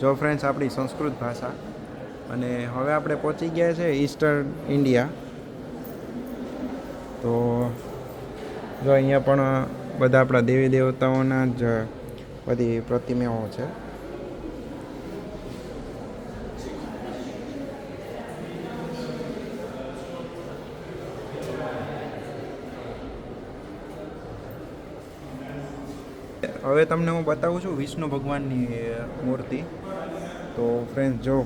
જો ફ્રેન્ડ્સ આપણી સંસ્કૃત ભાષા. અને હવે આપણે પહોંચી ગયા છે ઈસ્ટર્ન ઇન્ડિયા. તો જો અહીંયા પણ બધા આપણા દેવી દેવતાઓના જ બધી પ્રતિમાઓ છે. હવે તમને હું બતાવું છું વિષ્ણુ ભગવાનની મૂર્તિ. તો ફ્રેન્ડ જો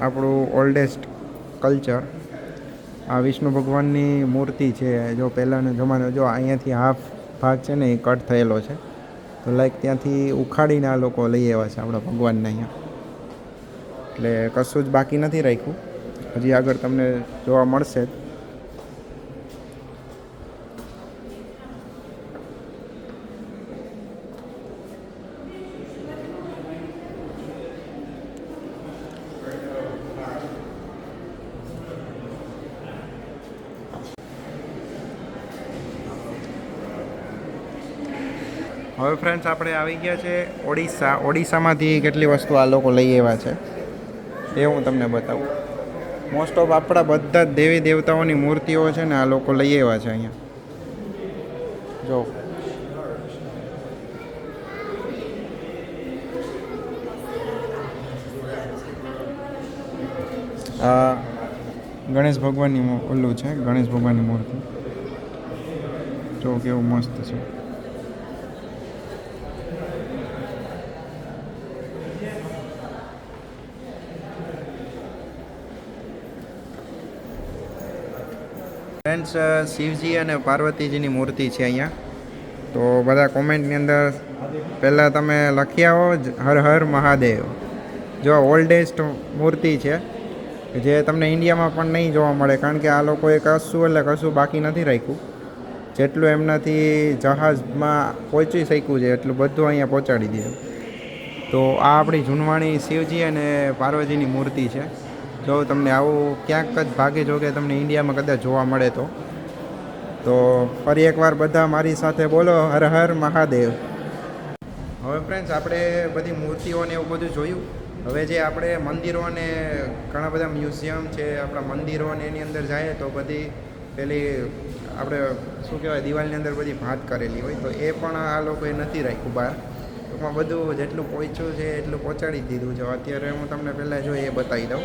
આપણું ઓલ્ડેસ્ટ કલ્ચર, આ વિષ્ણુ ભગવાનની મૂર્તિ છે. જો પહેલાંનો જમાનો, જો અહીંયાથી હાફ ભાગ છે ને એ કટ થયેલો છે. તો લાઈક ત્યાંથી ઉખાડીને આ લોકો લઈ આવ્યા છે આપણા ભગવાનને અહીંયા. એટલે કશું જ બાકી નથી રાખ્યું. હજી આગળ તમને જોવા મળશે. હવે ફ્રેન્ડ્સ આપણે આવી ગયા છે ઓડિશા. ઓડિશામાંથી કેટલી વસ્તુ આ લોકો લઈ આવ્યા છે એ હું તમને બતાવું. મોસ્ટ ઓફ આપણા બધા જ દેવી દેવતાઓની મૂર્તિઓ છે ને આ લોકો લઈ આવ્યા છે અહીંયા. જો આ ગણેશ ભગવાનની ઓલું છે, ગણેશ ભગવાનની મૂર્તિ. જો કેવું મસ્ત છે. ફ્રેન્ડ્સ શિવજી અને પાર્વતીજીની મૂર્તિ છે અહીંયા. તો બધા કોમેન્ટની અંદર પહેલાં તમે લખી આવો હર હર મહાદેવ. જો ઓલ્ડેસ્ટ મૂર્તિ છે જે તમને ઇન્ડિયામાં પણ નહીં જોવા મળે, કારણ કે આ લોકોએ કશું એટલે કશું બાકી નથી રાખ્યું. જેટલું એમનાથી જહાજમાં પહોંચી શક્યું છે એટલું બધું અહીંયા પહોંચાડી દીધું. તો આ આપણી જૂનવાણી શિવજી અને પાર્વતીની મૂર્તિ છે. જો તમને આવું ક્યાંક જ ભાગે જો કે તમને ઇન્ડિયામાં કદાચ જોવા મળે તો ફરી એકવાર બધા મારી સાથે બોલો હર હર મહાદેવ. હવે ફ્રેન્ડ્સ આપણે બધી મૂર્તિઓને એવું બધું જોયું. હવે જે આપણે મંદિરો અને ઘણા બધા મ્યુઝિયમ છે આપણા મંદિરો અને એની અંદર જાય તો બધી પેલી આપણે શું કહેવાય દિવાલની અંદર બધી ભાત કરેલી હોય, તો એ પણ આ લોકોએ નથી રાખ્યું બહાર. ટૂંકમાં બધું જેટલું પહોંચ્યું છે એટલું પહોંચાડી જ દીધું છે. અત્યારે હું તમને પહેલાં જો એ બતાવી દઉં.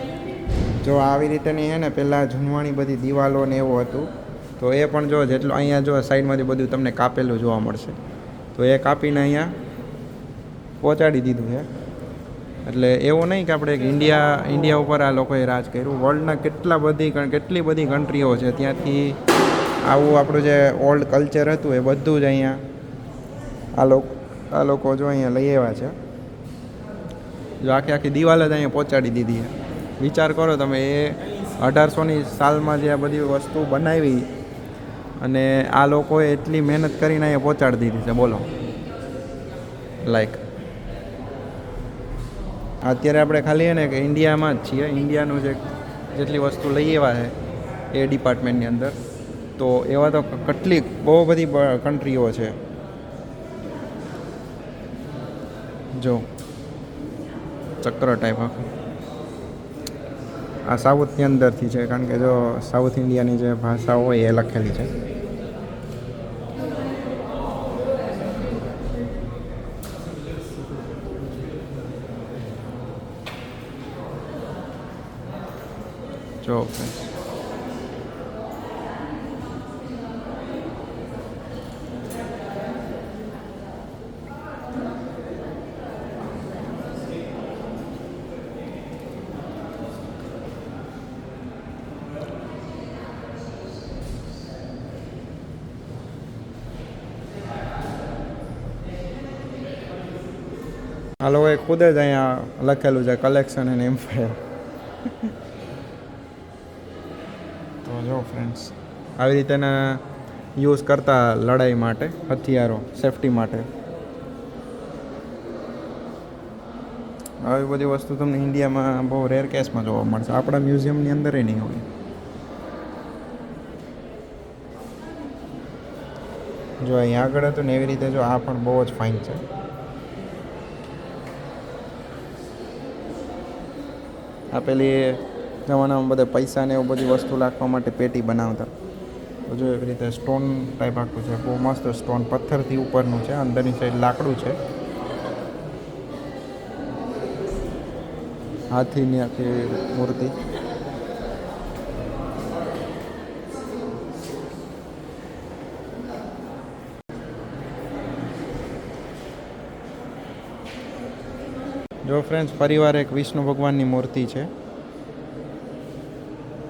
જો આવી રીતેની છે ને પહેલાં જૂનવાણી બધી દિવાલો ને એવું હતું, તો એ પણ જો જેટલું અહીંયા જો સાઈડમાંથી બધું તમને કાપેલું જોવા મળશે. તો એ કાપીને અહીંયા પહોંચાડી દીધું છે. એટલે એવું નહીં કે આપણે ઇન્ડિયા ઉપર આ લોકોએ રાજ કર્યું. વર્લ્ડના કેટલી બધી કન્ટ્રીઓ છે ત્યાંથી આવું આપણું જે ઓલ્ડ કલ્ચર હતું એ બધું જ અહીંયા આ લોકો જો અહીંયા લઈ આવ્યા છે. જો આખી દિવાલ જ અહીંયા પહોંચાડી દીધી છે. વિચાર કરો તમે, એ 1800ની સાલમાં જે આ બધી વસ્તુ બનાવી અને આ લોકોએ એટલી મહેનત કરીને અહીંયા પહોંચાડી દીધી છે. બોલો લાઈક અત્યારે આપણે ખાલી ને કે ઇન્ડિયામાં જ છીએ. ઇન્ડિયાનું જેટલી વસ્તુ લઈ આવ્યા છે એ ડિપાર્ટમેન્ટની અંદર, તો એવા તો બહુ બધી કન્ટ્રીઓ છે. જો ચક્ર ટાઈપ આખું આ સાઉથની અંદરથી છે, કારણ કે જો સાઉથ ઇન્ડિયાની જે ભાષા હોય એ લખેલી છે. જો આ લોકોએ ખુદ જ અહીંયા લખેલું છે કલેક્શન એન્ડ એમ્પાયર. તો જો ફ્રેન્ડ્સ આવી રીતેના યુઝ કરતા લડાઈ માટે હથિયારો, સેફટી માટે. આવી બધી વસ્તુ તમને ઇન્ડિયામાં બહુ રેર કેસમાં જોવા મળશે. આપણા મ્યુઝિયમની અંદર એ નહીં હોય. જો અહીંયા આગળ હતું ને એવી રીતે જો આ પણ બહુ જ ફાઇન છે. આ પેલી જમાનામાં બધા પૈસા ને એવું બધી વસ્તુ રાખવા માટે પેટી બનાવતા. તો જો એવી રીતે સ્ટોન ટાઈપ આખું છે, બહુ મસ્ત સ્ટોન પથ્થરથી ઉપરનું છે, અંદરની સાઈડ લાકડું છે. હાથીની આખી મૂર્તિ. જો ફ્રેન્ડ્સ ફરીવાર એક વિષ્ણુ ભગવાનની મૂર્તિ છે.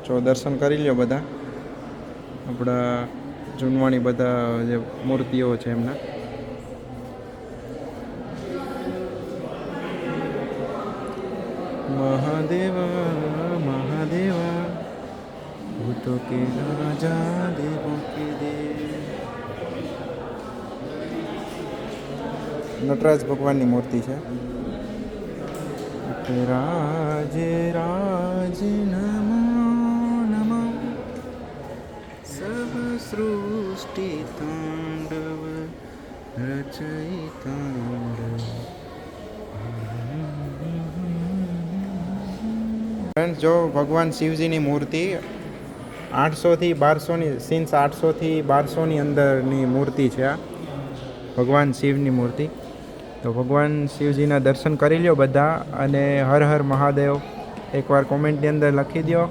જો દર્શન કરી લ્યો બધા. આપણા જૂનવાણી બધા જે મૂર્તિઓ છે એમના. મહાદેવા મહાદેવા ભૂતો કે રાજા દેવો કે દેવ. નટરાજ ભગવાનની મૂર્તિ છે. રાજ રાજ નમો નમઃ સબ સૃષ્ટિ તાંડવ રચઈ તાંડવ. ફ્રેન્ડ્સ જો ભગવાન શિવજીની મૂર્તિ 800થી 1200ની સિન્સ 800થી 1200ની અંદરની મૂર્તિ છે આ ભગવાન શિવની મૂર્તિ. તો ભગવાન શિવજીના દર્શન કરી લ્યો બધા અને હર હર મહાદેવ એકવાર કોમેન્ટની અંદર લખી દો.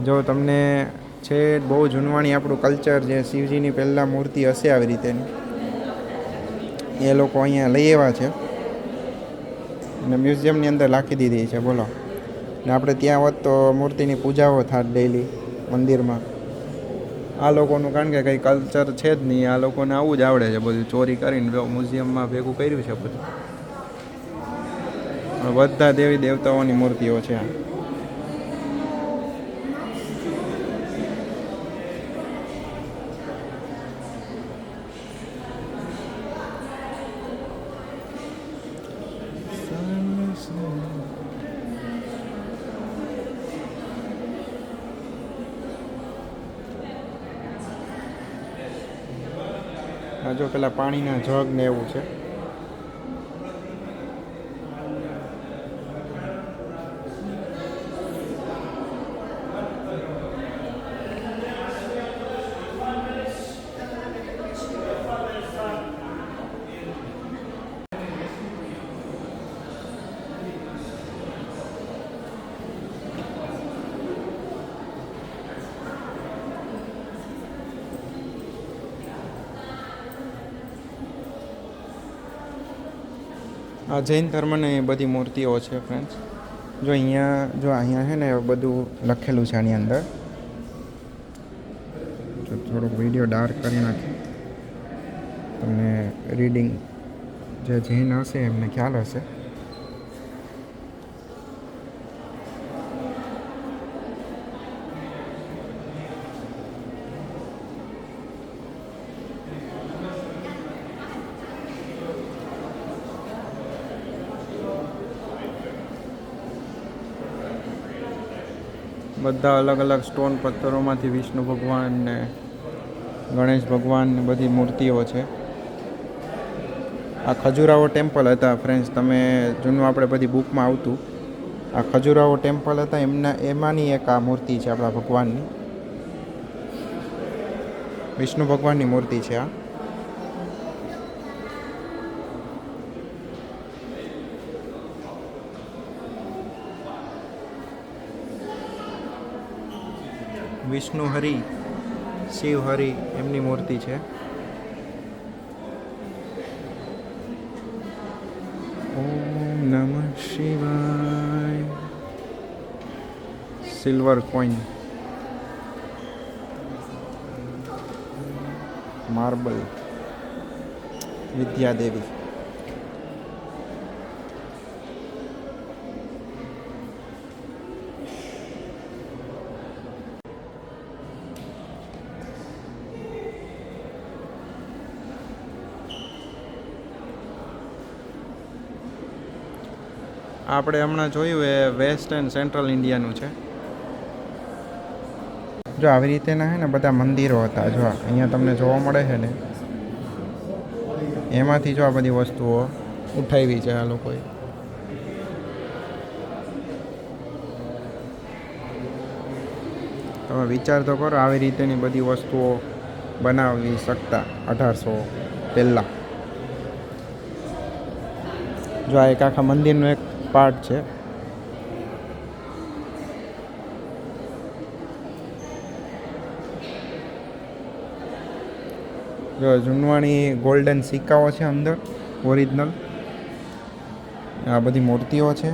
જો તમને છે બહુ જૂનવાણી આપણું કલ્ચર જે શિવજીની પહેલાં મૂર્તિ હશે આવી રીતેની એ લોકો અહીંયા લઈ આવ્યા છે અને મ્યુઝિયમની અંદર રાખી દીધી છે. બોલો ને આપણે ત્યાં હોત તો મૂર્તિની પૂજાઓ થાત ડેઈલી મંદિરમાં. આ લોકોનું કારણ કે કંઈ કલ્ચર છે જ નહીં, આ લોકોને આવું જ આવડે છે બધું ચોરી કરીને મ્યુઝિયમમાં ભેગું કર્યું છે બધું. બધા દેવી દેવતાઓની મૂર્તિઓ છે. આ જો પેલા પાણીના જગ ને એવું છે. આ જૈન ધર્મની બધી મૂર્તિઓ છે ફ્રેન્ડ્સ. જો અહીંયા છે ને બધું લખેલું છે આની અંદર. થોડોક વિડીયો ડાર્ક કરી નાખી તમને રીડિંગ જે જૈન હશે એમને ખ્યાલ હશે. બધા અલગ અલગ સ્ટોન પથ્થરોમાંથી વિષ્ણુ ભગવાન ને ગણેશ ભગવાન ને બધી મૂર્તિઓ છે. આ ખજુરાહો ટેમ્પલ હતા ફ્રેન્ડ્સ. તમે જૂનું આપણે બધી બુકમાં આવતું આ ખજુરાહો ટેમ્પલ હતા એમાંની એક આ મૂર્તિ છે આપણા ભગવાનની. વિષ્ણુ ભગવાનની મૂર્તિ છે આ. વિષ્ણુ હરિ શિવ હરિ એમની મૂર્તિ છે. ઓમ નમઃ શિવાય. Silver coin marble Vidyadevi. આપણે હમણાં જોયું એ વેસ્ટ એન્ડ સેન્ટ્રલ ઇન્ડિયાનું છે. જો આવી રીતેના છે ને બધા મંદિરો હતા. જો અહીંયા તમને જોવા મળે છે ને એમાંથી જો આ બધી વસ્તુઓ ઉઠાવી છે આ લોકોએ. તમે વિચાર તો કરો, આવી રીતેની બધી વસ્તુઓ બનાવી શકતા 1800 પહેલાં. જો આ એક આખા મંદિરનો એક પાર્ટ છે. જો જૂનવાણી ગોલ્ડન સિક્કાઓ છે અંદર, ઓરિજિનલ. આ બધી મૂર્તિઓ છે.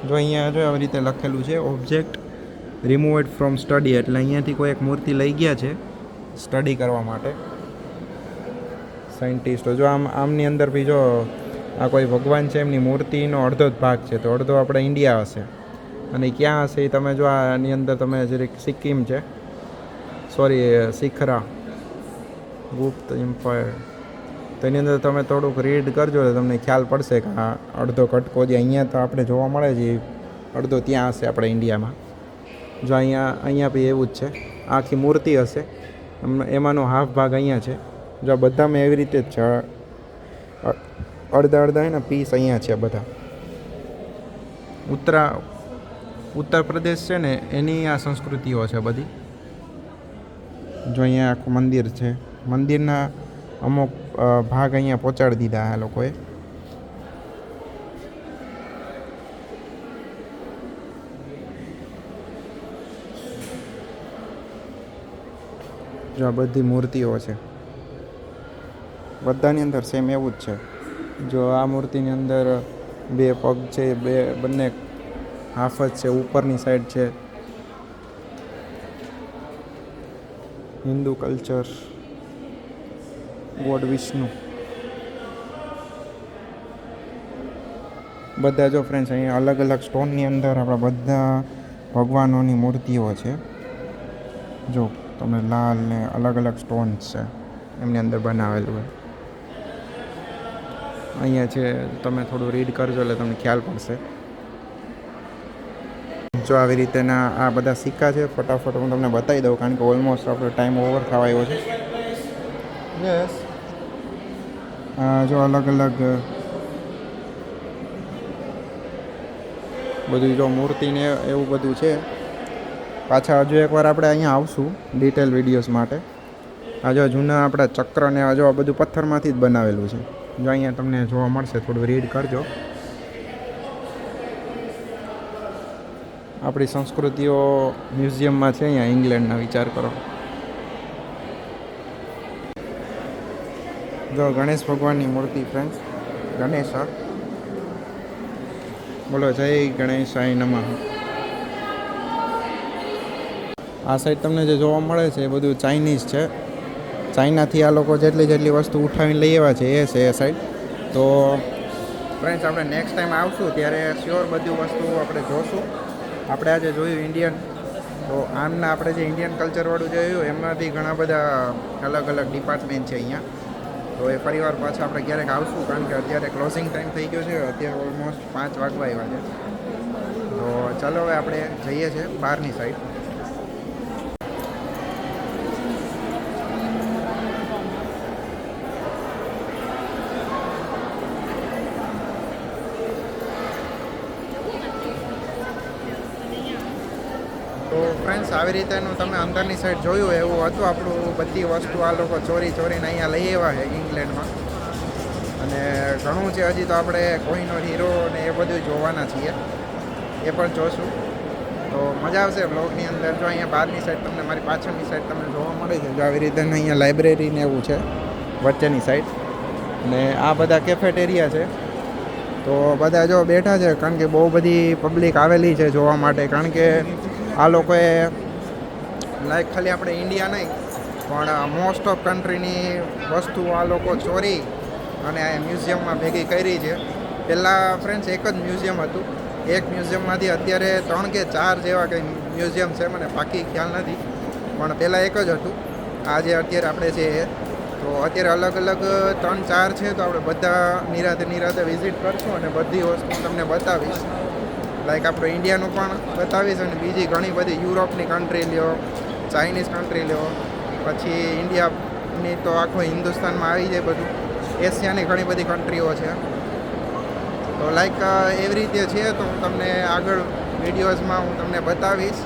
જો અહીંયા જો આવી રીતે લખેલું છે, ઓબ્જેક્ટ રિમૂવડ ફ્રોમ સ્ટડી, એટલે અહીંયાથી કોઈ એક મૂર્તિ લઈ ગયા છે સ્ટડી કરવા માટે સાયન્ટિસ્ટો. જો આમની અંદર બી જો આ કોઈ ભગવાન છે, એમની મૂર્તિનો અડધો જ ભાગ છે, તો અડધો આપણે ઇન્ડિયા હશે. અને ક્યાં હશે એ તમે જો આની અંદર તમે જરીક સિક્કિમ છે, સોરી શિખરા, ગુપ્ત એમ્પાયર, તો એની અંદર તમે થોડુંક રીડ કરજો તો તમને ખ્યાલ પડશે કે આ અડધો કટકો જે અહીંયા તો આપણે જોવા મળે છે એ અડધો ત્યાં હશે આપણે ઇન્ડિયામાં. જો અહીંયા બી એવું જ છે, આખી મૂર્તિ હશે, એમાંનો હાફ ભાગ અહીંયા છે. જો આ બધામાં એવી રીતે જ છે, અડધા હે ને પીસ અહીંયા છે બધા. ઉત્તર પ્રદેશ છે ને એની આ સંસ્કૃતિઓ છે બધી. જો અહીંયા આખું મંદિર છે, મંદિરના અમુક ભાગ અહીંયા પહોંચાડી દીધા આ લોકોએ. જો આ બધી મૂર્તિઓ છે, બધાની અંદર સેમ એવું જ છે. જો આ મૂર્તિની અંદર 2 પગ છે, બંને હાફ જ છે, ઉપરની સાઈડ છે. હિન્દુ કલ્ચર, ગોડ વિષ્ણુ, બધા જો ફ્રેન્ડ્સ અહીંયા અલગ અલગ સ્ટોનની અંદર આપણા બધા ભગવાનોની મૂર્તિઓ છે. જો તમે લાલ ને અલગ અલગ સ્ટોન્સ છે એમની અંદર બનાવેલું હોય. અહીંયા છે, તમે થોડું રીડ કરજો એટલે તમને ખ્યાલ પડશે. જો આવી રીતેના આ બધા સિક્કા છે, ફટાફટ હું તમને બતાવી દઉં કારણ કે ઓલમોસ્ટ આપણો ટાઈમ ઓવર થવા આવ્યો છે. યસ, જો અલગ અલગ બધું જો મૂર્તિને એવું બધું છે. પાછા હજુ એકવાર આપણે અહીંયા આવશું ડિટેલ વિડીયોઝ માટે. આ જો જૂના આપણા ચક્ર ને જો આ બધું પથ્થરમાંથી જ બનાવેલું છે. જો અહીંયા તમને જોવા મળશે, થોડું રીડ કરજો. આપણી સંસ્કૃતિઓ મ્યુઝિયમમાં છે અહીંયા ઇંગ્લેન્ડના, વિચાર કરો. જો ગણેશ ભગવાનની મૂર્તિ ફ્રેન્ડ્સ, ગણેશ, બોલો જય ગણેશાય નમઃ. આ સાઈડ તમને જે જોવા મળે છે એ બધું ચાઇનીઝ છે. ચાઇનાથી આ લોકો જેટલી વસ્તુ ઉઠાવીને લઈ આવ્યા છે એ છે એ સાઈડ. તો ફ્રેન્ડ્સ આપણે નેક્સ્ટ ટાઈમ આવશું ત્યારે શ્યોર બધી વસ્તુ આપણે જોશું. આપણે આજે જોયું ઇન્ડિયન, તો આમના આપણે જે ઇન્ડિયન કલ્ચરવાળું જોયું એમાંથી ઘણા બધા અલગ અલગ ડિપાર્ટમેન્ટ છે અહીંયા. તો એ ફરીવાર પાછા આપણે ક્યારેક આવશું કારણ કે અત્યારે ક્લોઝિંગ ટાઈમ થઈ ગયો છે. અત્યારે ઓલમોસ્ટ 5 વાગવા આવ્યા છે. તો ચાલો હવે આપણે જઈએ છીએ બહારની સાઈડ. તો ફ્રેન્ડ્સ આવી રીતેનું તમે અંદરની સાઈડ જોયું એવું હતું આપણું. બધી વસ્તુ આ લોકો ચોરીને અહીંયા લઈ આવ્યા છે ઇંગ્લેન્ડમાં. અને ઘણું છે હજી તો આપણે કોહિનૂર હીરો ને એ બધું જોવાના છીએ, એ પણ જોશું. તો મજા આવશે બ્લોગની અંદર. જો અહીંયા બહારની સાઈડ તમને, મારી પાછળની સાઈડ તમને જોવા મળે છે, જો આવી રીતે અહીંયા લાઇબ્રેરી ને એવું છે વચ્ચેની સાઈડ. ને આ બધા કેફેટેરિયા છે. તો બધા જો બેઠા છે કારણ કે બહુ બધી પબ્લિક આવેલી છે જોવા માટે. કારણ કે આ લોકોએ લાઈક ખાલી આપણે ઇન્ડિયા નહીં પણ મોસ્ટ ઓફ કન્ટ્રીની વસ્તુ આ લોકો ચોરી અને આ મ્યુઝિયમમાં ભેગી કરી છે. પહેલાં ફ્રેન્ડ્સ એક જ મ્યુઝિયમ હતું. એક મ્યુઝિયમમાંથી અત્યારે 3 કે 4 જેવા કંઈ મ્યુઝિયમ છે, મને પાકી ખ્યાલ નથી, પણ પહેલાં એક જ હતું. આ જે અત્યારે આપણે છે એ, તો અત્યારે અલગ અલગ 3-4 છે. તો આપણે બધા નિરાતે વિઝિટ કરશું અને બધી વસ્તુ તમને બતાવીશ. લાઈક આપણે ઇન્ડિયાનું પણ બતાવીશ અને બીજી ઘણી બધી યુરોપની કન્ટ્રી લ્યો, ચાઇનીઝ કન્ટ્રી લ્યો, પછી ઇન્ડિયાની તો આખો હિન્દુસ્તાનમાં આવી જાય બધું. એશિયાની ઘણી બધી કન્ટ્રીઓ છે. તો લાઈક એવી રીતે છે. તો હું તમને આગળ વિડીયોઝમાં હું તમને બતાવીશ.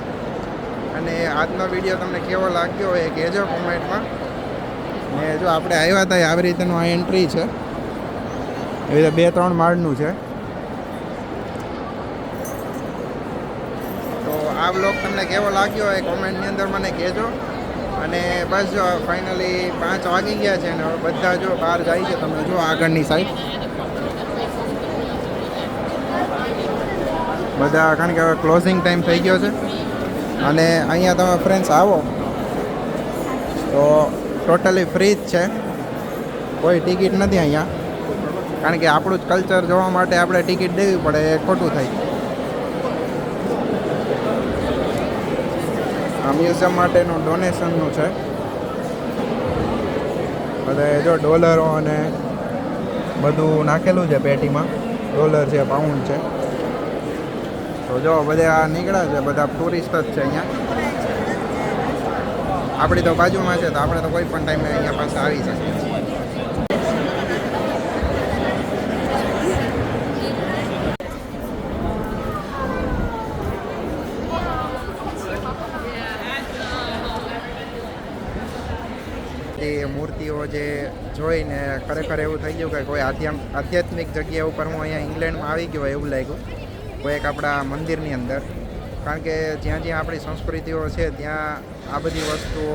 અને આજનો વિડીયો તમને કેવો લાગ્યો એ કહેજો કોમેન્ટમાં. ને જો આપણે આવ્યા હતા આવી રીતનું આ એન્ટ્રી છે, એવી રીતે 2-3 માળનું છે. તો આ બ્લોગ તમને કેવો લાગ્યો એ કોમેન્ટની અંદર મને કહેજો. અને બસ જો ફાઇનલી 5 વાગી ગયા છે ને બધા જો બહાર જાય છે. તમે જો આગળની સાઈડ બધા, કારણ કે હવે ક્લોઝિંગ ટાઈમ થઈ ગયો છે. અને અહીંયા તમે ફ્રેન્ડ્સ આવો તો ટોટલી ફ્રી જ છે, કોઈ ટિકિટ નથી અહીંયા. કારણ કે આપણું જ કલ્ચર જોવા માટે આપણે ટિકિટ દેવી પડે, એ ખોટું થાય. આ મ્યુઝિયમ માટેનું ડોનેશનનું છે. બધે જો ડોલરો અને બધું નાખેલું છે પેટીમાં. ડોલર છે, પાઉન્ડ છે. તો જો બધા નીકળ્યા છે, બધા ટુરિસ્ટ જ છે અહીંયા. આપણી તો બાજુમાં છે, તો આપણે તો કોઈ પણ ટાઈમે અહીંયા પાસે આવી શકીએ. એ મૂર્તિઓ જે જોઈને ખરેખર એવું થઈ ગયું કે કોઈ આધ્યાત્મિક જગ્યા ઉપર હું અહીંયા ઇંગ્લેન્ડમાં આવી ગયો એવું લાગ્યું, કોઈ એક આપણા મંદિરની અંદર. કારણ કે જ્યાં જ્યાં આપણી સંસ્કૃતિઓ છે ત્યાં આ બધી વસ્તુઓ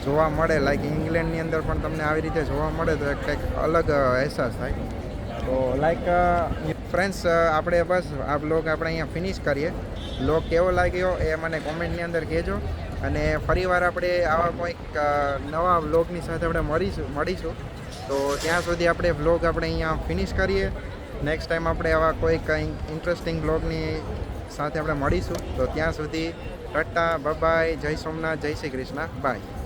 જોવા મળે. લાઈક ઇંગ્લેન્ડની અંદર પણ તમને આવી રીતે જોવા મળે તો એક કંઈક અલગ અહેસાસ થાય. તો લાઈક ફ્રેન્ડ્સ, આપણે બસ આ બ્લોગ આપણે અહીંયા ફિનિશ કરીએ. બ્લોગ કેવો લાગ્યો એ મને કોમેન્ટની અંદર કહેજો. અને ફરીવાર આપણે આવા કોઈક નવા બ્લોગની સાથે આપણે મળીશું. તો ત્યાં સુધી આપણે બ્લોગ આપણે અહીંયા ફિનિશ કરીએ. નેક્સ્ટ ટાઈમ આપણે આવા કોઈક ઇન્ટરેસ્ટિંગ બ્લોગની સાથે આપણે મળીશું. તો ત્યાં સુધી ટાટા, બાય, જય સોમનાથ, જય શ્રી કૃષ્ણ, બાય.